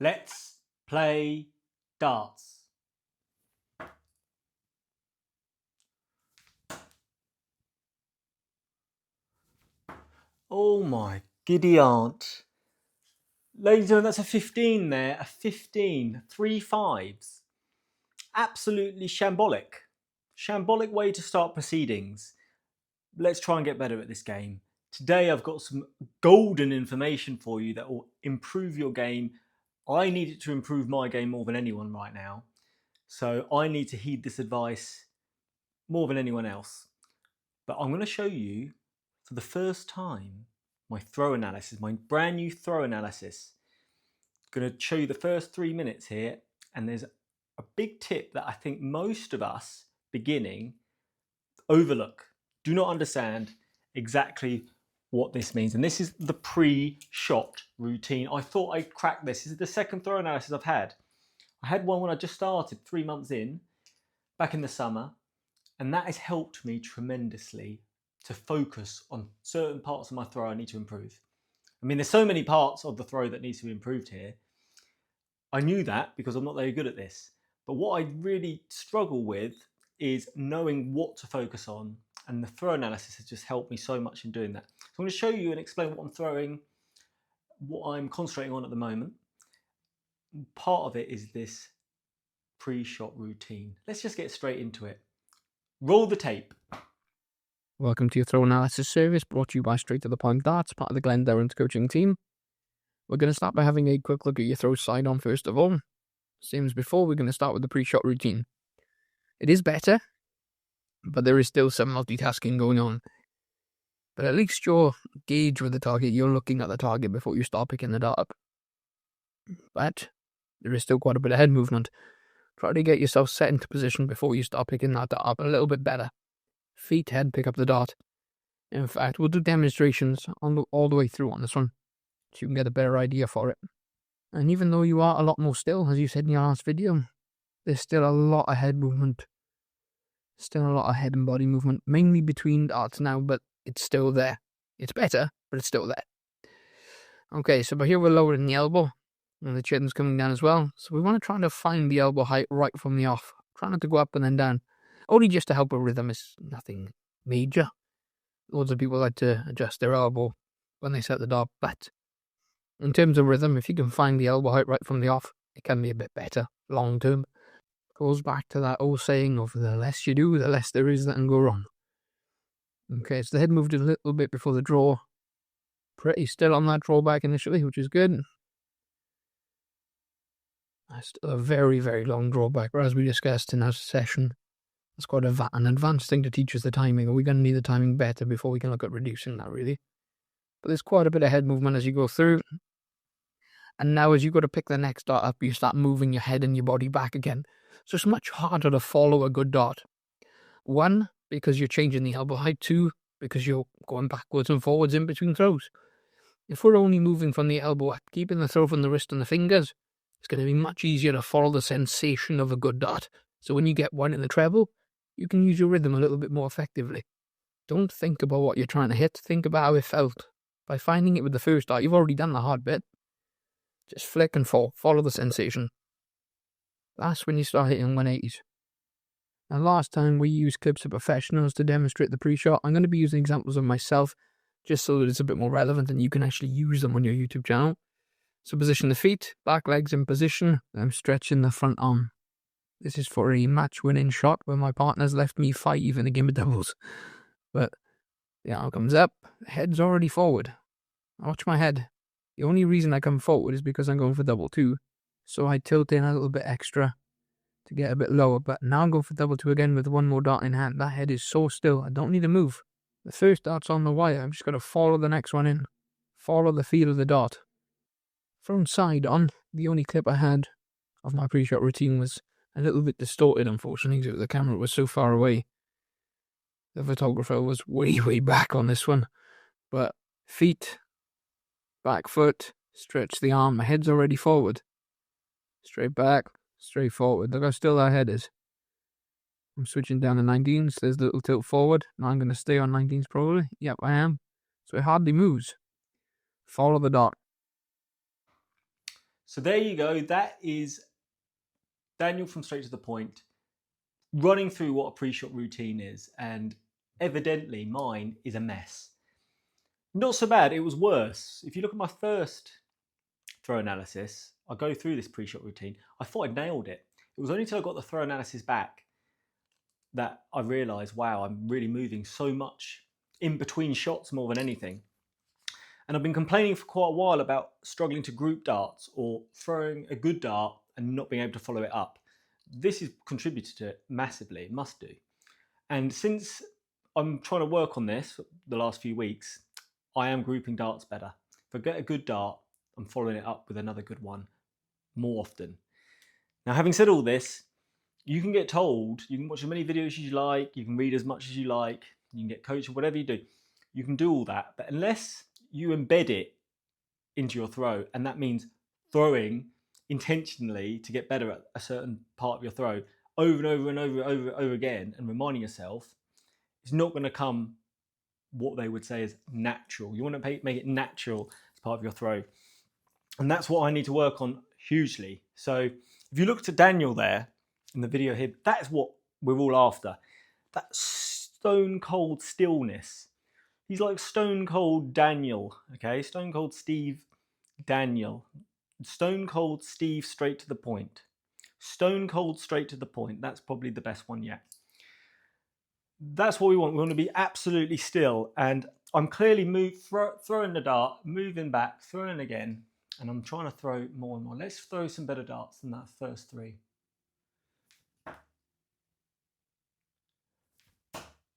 Let's play darts. Oh my giddy aunt. Ladies and gentlemen, that's a 15 there. A 15. 3 5s. Absolutely shambolic. Shambolic way to start proceedings. Let's try and get better at this game. Today I've got some golden information for you that will improve your game. I need it to improve my game more than anyone right now. So I need to heed this advice more than anyone else. But I'm going to show you for the first time my throw analysis, my brand new throw analysis. I'm going to show you the first 3 minutes here, and there's a big tip that I think most of us beginning overlook, do not understand exactly what this means. And this is the pre-shot routine. I thought I'd crack this. This is the second throw analysis I've had. I had one when I just started 3 months in, back in the summer, and that has helped me tremendously to focus on certain parts of my throw I need to improve. I mean, there's so many parts of the throw that needs to be improved here. I knew that because I'm not very good at this. But what I really struggle with is knowing what to focus on. And the throw analysis has just helped me so much in doing that. So I'm going to show you and explain what I'm throwing, what I'm concentrating on at the moment. Part of it is this pre-shot routine. Let's just get straight into it. Roll the tape. Welcome to your throw analysis service, brought to you by Straight to the Point Darts, part of the Glenn Durrant coaching team. We're going to start by having a quick look at your throw side on first of all. Same as before, we're going to start with the pre-shot routine. It is better, but there is still some multitasking going on. But at least you're gauged with the target, you're looking at the target before you start picking the dart up. But there is still quite a bit of head movement. Try to get yourself set into position before you start picking that dart up a little bit better. Feet, head, pick up the dart. In fact, we'll do demonstrations all the way through on this one, so you can get a better idea for it. And even though you are a lot more still, as you said in your last video, there's still a lot of head movement. Still a lot of head and body movement, mainly between darts now, but it's still there. It's better, but it's still there. Okay, so by here we're lowering the elbow, and the chin's coming down as well. So we want to try to find the elbow height right from the off. Try not to go up and then down. Only just to help a rhythm, is nothing major. Loads of people like to adjust their elbow when they set the dart, but in terms of rhythm, if you can find the elbow height right from the off, it can be a bit better long term. Goes back to that old saying of the less you do, the less there is that can go wrong. Okay, so the head moved a little bit before the draw. Pretty still on that drawback initially, which is good. Still a very, very long drawback, but as we discussed in our session, it's quite an advanced thing to teach us the timing. Are we going to need the timing better before we can look at reducing that, really? But there's quite a bit of head movement as you go through. And now as you go to pick the next dart up, you start moving your head and your body back again. So it's much harder to follow a good dart. One, because you're changing the elbow height. Two, because you're going backwards and forwards in between throws. If we're only moving from the elbow up, keeping the throw from the wrist and the fingers, it's going to be much easier to follow the sensation of a good dart. So when you get one in the treble, you can use your rhythm a little bit more effectively. Don't think about what you're trying to hit. Think about how it felt. By finding it with the first dart, you've already done the hard bit. Just flick and fall. Follow the sensation. That's when you start hitting 180s. Now, last time we used clips of professionals to demonstrate the pre-shot. I'm going to be using examples of myself just so that it's a bit more relevant and you can actually use them on your YouTube channel. So position the feet, back legs in position. I'm stretching the front arm. This is for a match-winning shot where my partner's left me 5 in a game of doubles. But the arm comes up, the head's already forward. I watch my head. The only reason I come forward is because I'm going for double 2. So I tilt in a little bit extra to get a bit lower. But now I'm going for double 2 again with one more dart in hand. That head is so still, I don't need to move. The first dart's on the wire. I'm just going to follow the next one in. Follow the feel of the dart. From side on, the only clip I had of my pre-shot routine was a little bit distorted, unfortunately, because the camera was so far away. The photographer was way, way back on this one. But feet, back foot, stretch the arm. My head's already forward. Straight back, straight forward. Look how still that head is. I'm switching down to 19s. There's a little tilt forward. Now I'm going to stay on 19s probably. Yep, I am. So it hardly moves. Follow the dart. So there you go. That is Daniel from Straight to the Point running through what a pre-shot routine is, and evidently mine is a mess. Not so bad, it was worse. If you look at my first throw analysis, I go through this pre-shot routine. I thought I'd nailed it. It was only until I got the throw analysis back that I realised, wow, I'm really moving so much in between shots more than anything. And I've been complaining for quite a while about struggling to group darts or throwing a good dart and not being able to follow it up. This has contributed to it massively, it must do. And since I'm trying to work on this the last few weeks, I am grouping darts better. If I get a good dart, I'm following it up with another good one more often. Now, having said all this, you can get told, you can watch as many videos as you like, you can read as much as you like, you can get coached, whatever you do, you can do all that. But unless you embed it into your throw, and that means throwing intentionally to get better at a certain part of your throw over and over and over again, and reminding yourself, it's not going to come what they would say is natural. You want to make it natural as part of your throw. And that's what I need to work on hugely. So if you looked at Daniel there in the video here, that's what we're all after. That stone cold stillness. He's like Stone Cold Daniel, okay? Stone Cold Steve Daniel. Stone Cold Steve straight to the point. Stone Cold straight to the point. That's probably the best one yet. That's what we want. We want to be absolutely still. And I'm clearly throwing the dart, moving back, throwing again. And I'm trying to throw more and more. Let's throw some better darts than that first three.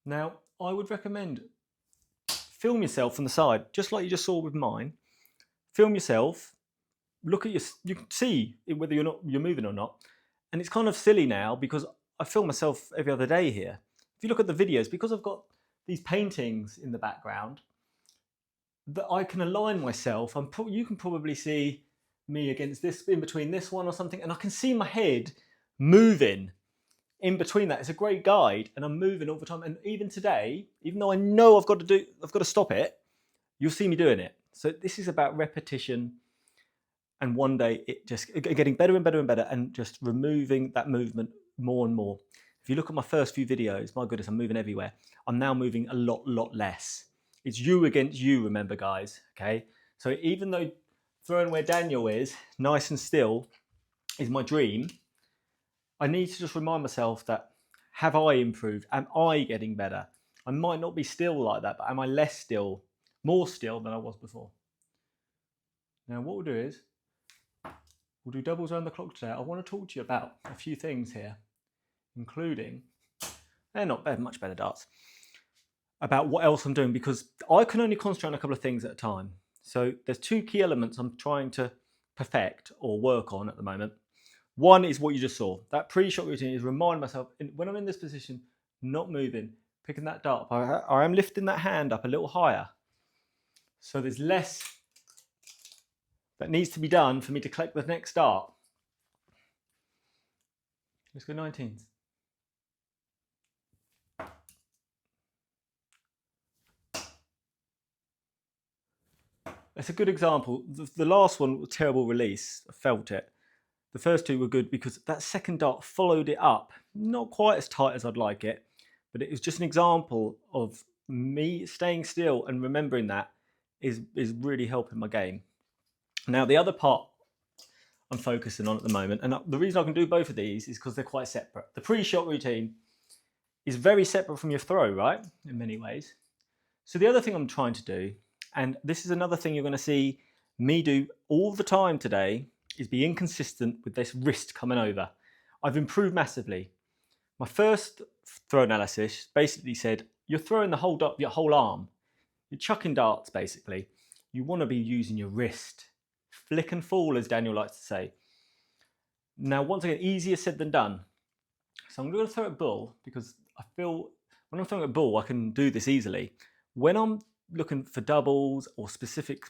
Now, I would recommend film yourself from the side, just like you just saw with mine. Film yourself. Look at you can see whether you're moving or not. And it's kind of silly now because I film myself every other day here. If you look at the videos, because I've got these paintings in the background, that I can align myself. You can probably see me against this, in between this one or something, and I can see my head moving in between that. It's a great guide, and I'm moving all the time. And even today, even though I know I've got to stop it, you'll see me doing it. So this is about repetition, and one day it just getting better and better and better, and just removing that movement more and more. If you look at my first few videos, my goodness, I'm moving everywhere. I'm now moving a lot less. It's you against you, remember, guys, okay? So even though throwing where Daniel is, nice and still, is my dream, I need to just remind myself that, have I improved? Am I getting better? I might not be still like that, but am I less still, more still than I was before? Now, what we'll do is, we'll do doubles around the clock today. I want to talk to you about a few things here, including, they're not much better darts, about what else I'm doing, because I can only concentrate on a couple of things at a time. So there's two key elements I'm trying to perfect or work on at the moment. One is what you just saw. That pre-shot routine is remind myself, when I'm in this position, not moving, picking that dart up. I am lifting that hand up a little higher. So there's less that needs to be done for me to collect the next dart. Let's go 19s. That's a good example. The last one was a terrible release. I felt it. The first two were good because that second dart followed it up. Not quite as tight as I'd like it, but it was just an example of me staying still and remembering that is really helping my game. Now, the other part I'm focusing on at the moment, and the reason I can do both of these is because they're quite separate. The pre-shot routine is very separate from your throw, right? In many ways. So the other thing I'm trying to do, and this is another thing you're going to see me do all the time today, is be inconsistent with this wrist coming over. I've improved massively. My first throw analysis basically said, you're throwing your whole arm. You're chucking darts, basically. You want to be using your wrist. Flick and fall, as Daniel likes to say. Now, once again, easier said than done. So I'm going to throw at bull because I feel when I'm throwing at bull, I can do this easily. When I'm looking for doubles or specific,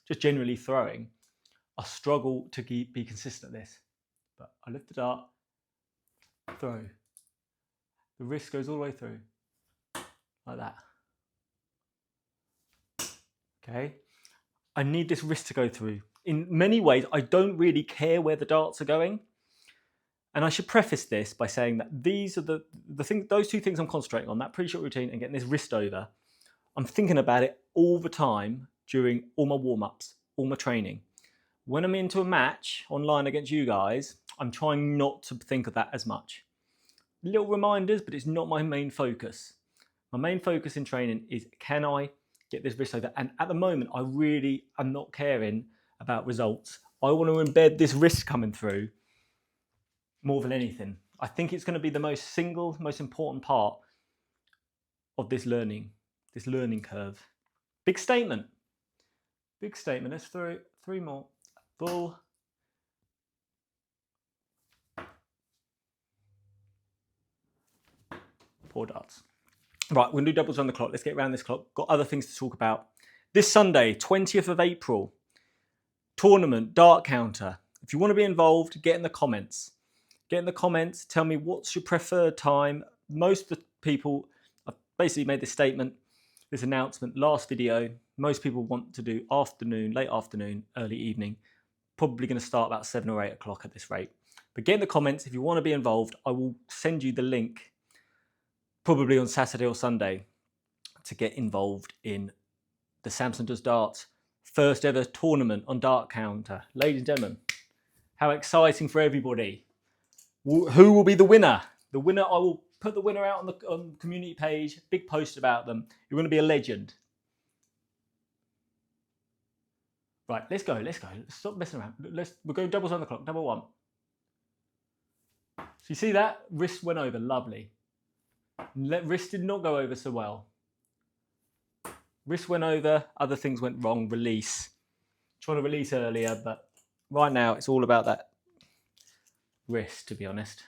just generally throwing, I struggle to be consistent at this. But I lift the dart, throw. The wrist goes all the way through, like that. Okay? I need this wrist to go through. in many ways, I don't really care where the darts are going. And I should preface this by saying that these are the things, those two things I'm concentrating on, that pre-shot routine and getting this wrist over. I'm thinking about it all the time during all my warm-ups, all my training. When I'm into a match online against you guys, I'm trying not to think of that as much. Little reminders, but it's not my main focus. My main focus in training is, can I get this wrist over? And at the moment, I really am not caring about results. I want to embed this wrist coming through more than anything. I think it's going to be the most important part of this learning curve. Big statement. Let's throw 3 more. Full. Poor darts. Right, we're going to do doubles on the clock. Let's get around this clock. Got other things to talk about. This Sunday, 20th of April, tournament, DartCounter. If you want to be involved, get in the comments. Get in the comments. Tell me what's your preferred time. Most of the people, I've basically made this statement, this announcement, last video. Most people want to do afternoon, late afternoon, early evening. Probably going to start about 7 or 8 o'clock at this rate. But get in the comments if you want to be involved. I will send you the link probably on Saturday or Sunday to get involved in the Samson Does Darts first ever tournament on DartCounter. Ladies and gentlemen, how exciting for everybody. Who will be the winner? The winner, I will put the winner out on the community page, big post about them. You're going to be a legend. Right, let's go. Let's stop messing around. We'll go doubles on the clock, double one. So you see that? Wrist went over, lovely. Wrist did not go over so well. Wrist went over, other things went wrong, release. Trying to release earlier, but right now it's all about that wrist, to be honest.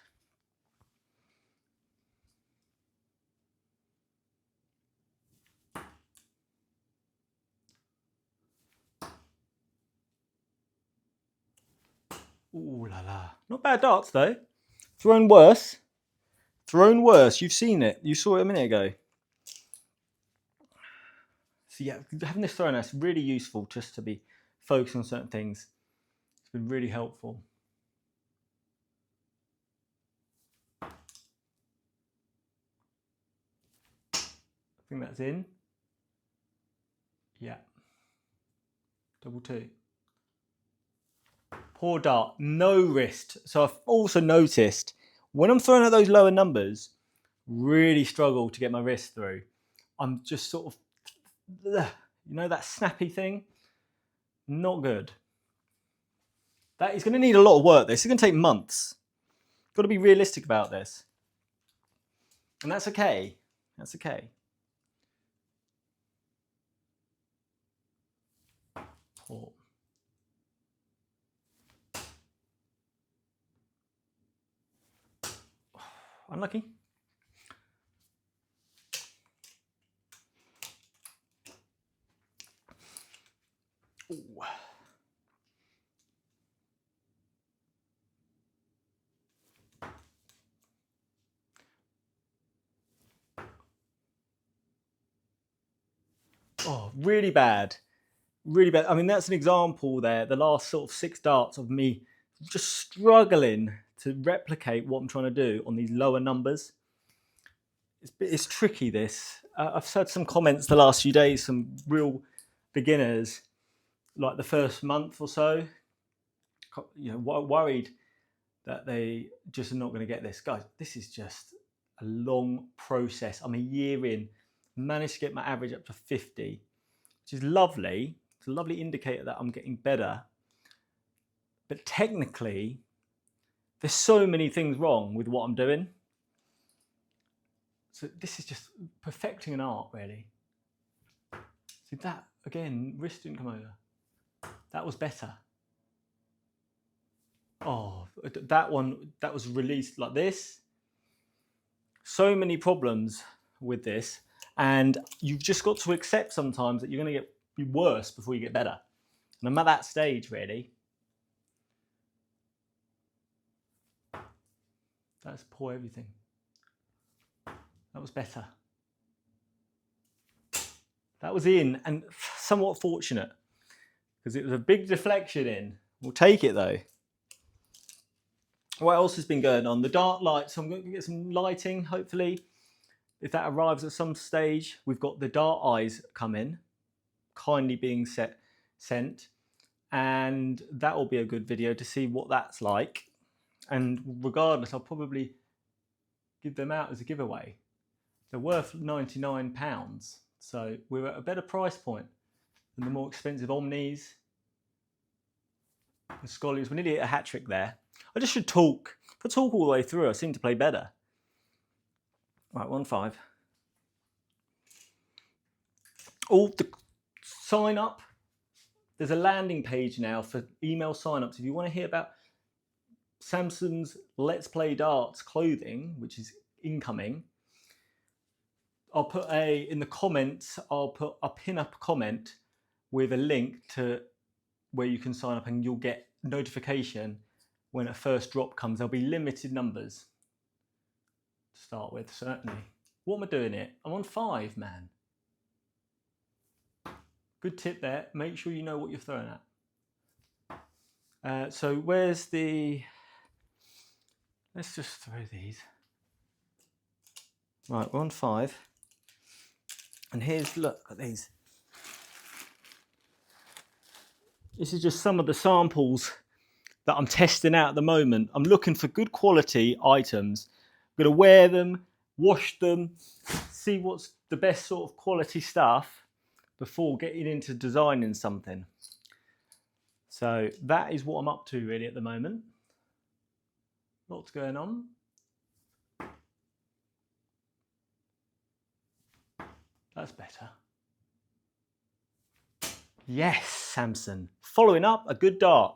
Ooh la la. Not bad darts though. Thrown worse. You've seen it. You saw it a minute ago. So yeah, having this thrown is really useful just to be focused on certain things. It's been really helpful. I think that's in. Yeah. Double two. Poor dart, no wrist. So I've also noticed when I'm throwing out those lower numbers, really struggle to get my wrist through. I'm just sort of, you know, that snappy thing? Not good. That is going to need a lot of work. This is going to take months. Got to be realistic about this. And that's okay. That's okay. Poor. Unlucky. Ooh. Oh, really bad. Really bad. I mean, that's an example there. The last sort of 6 darts of me just struggling to replicate what I'm trying to do on these lower numbers. It's tricky, this. I've had some comments the last few days, some real beginners, like the first month or so, you know, worried that they just are not going to get this. Guys, this is just a long process. I'm a year in, managed to get my average up to 50, which is lovely. It's a lovely indicator that I'm getting better. But technically, there's so many things wrong with what I'm doing. So this is just perfecting an art, really. See that, again, wrist didn't come over. That was better. Oh, that one, that was released like this. So many problems with this. And you've just got to accept sometimes that you're going to be worse before you get better. And I'm at that stage, really. That's poor everything. That was better. That was in and somewhat fortunate. because it was a big deflection in. We'll take it though. What else has been going on? The dart lights. So I'm going to get some lighting, hopefully. If that arrives at some stage, we've got the dart eyes coming, kindly being sent. And that will be a good video to see what that's like. And regardless, I'll probably give them out as a giveaway. They're worth £99. So we're at a better price point than the more expensive Omnis and Scolios. We nearly hit a hat trick there. I just should talk. If I talk all the way through, I seem to play better. Right, 1-5. All the sign up. There's a landing page now for email sign-ups. If you want to hear about Samson's Let's Play Darts clothing, which is incoming, I'll put in the comments, I'll pin up a comment with a link to where you can sign up, and you'll get notification when a first drop comes. There'll be limited numbers to start with, certainly. What am I doing here? I'm on 5, man. Good tip there. Make sure you know what you're throwing at. So where's the... Let's just throw these. Right, we're on 5. And here's, look at these. This is just some of the samples that I'm testing out at the moment. I'm looking for good quality items. I'm going to wear them, wash them, see what's the best sort of quality stuff before getting into designing something. So that is what I'm up to really at the moment. Lots going on. That's better. Yes, Samson. Following up a good dart.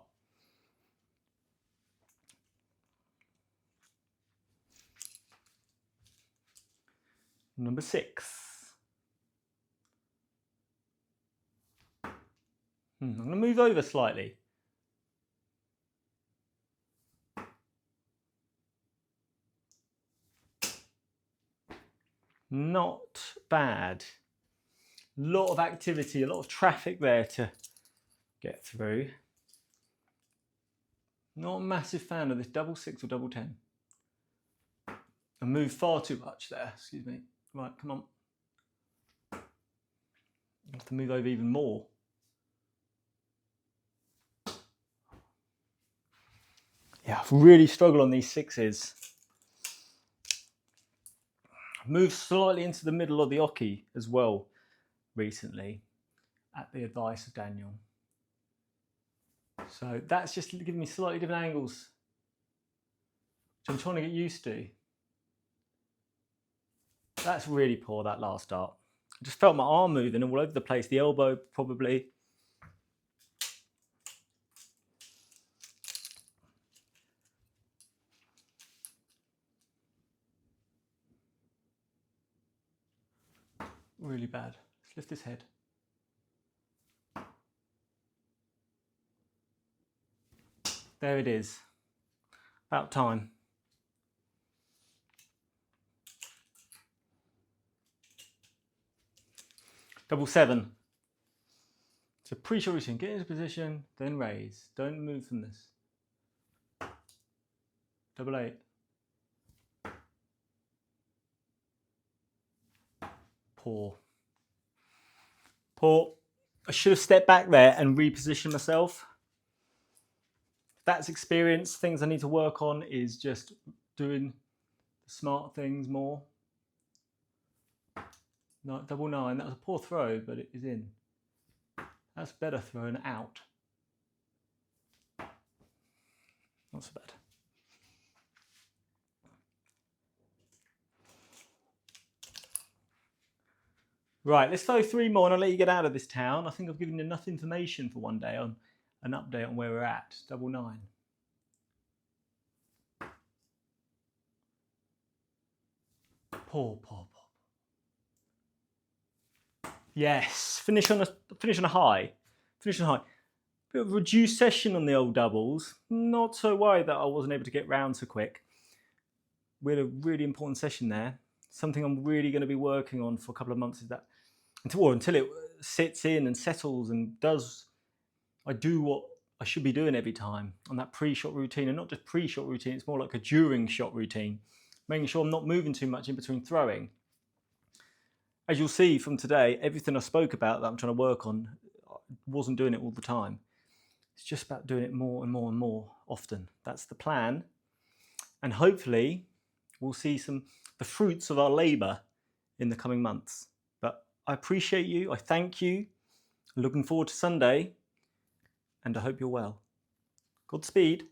Number 6. I'm going to move over slightly. Not bad. A lot of activity, a lot of traffic there to get through. Not a massive fan of this double 6 or double 10. I moved far too much there, excuse me. Right, come on. I have to move over even more. Yeah, I've really struggled on these 6s. I've moved slightly into the middle of the Oche as well recently, at the advice of Daniel. So that's just giving me slightly different angles, which I'm trying to get used to. That's really poor, that last dart. I just felt my arm moving all over the place, the elbow probably. Really bad. Let's lift his head. There it is. About time. Double 7. So pre-shot routine. Get into position, then raise. Don't move from this. Double 8. Poor. Poor. I should have stepped back there and repositioned myself. That's experience. Things I need to work on is just doing the smart things more. No, double 9. That was a poor throw, but it is in. That's better thrown out. Not so bad. Right, let's throw 3 more and I'll let you get out of this town. I think I've given you enough information for one day on an update on where we're at. Double 9. Poor. Yes, finish on a high. Finish on a high. Bit of a reduced session on the old doubles. Not so worried that I wasn't able to get round so quick. We had a really important session there. Something I'm really going to be working on for a couple of months is that until it sits in and settles and does I do what I should be doing every time on that pre-shot routine, and not just pre-shot routine, it's more like a during shot routine, making sure I'm not moving too much in between throwing. As you'll see from today, everything I spoke about that I'm trying to work on, I wasn't doing it all the time. It's just about doing it more and more and more often. That's the plan. And hopefully we'll see the fruits of our labour in the coming months. But I appreciate you. I thank you. I'm looking forward to Sunday. And I hope you're well. Godspeed.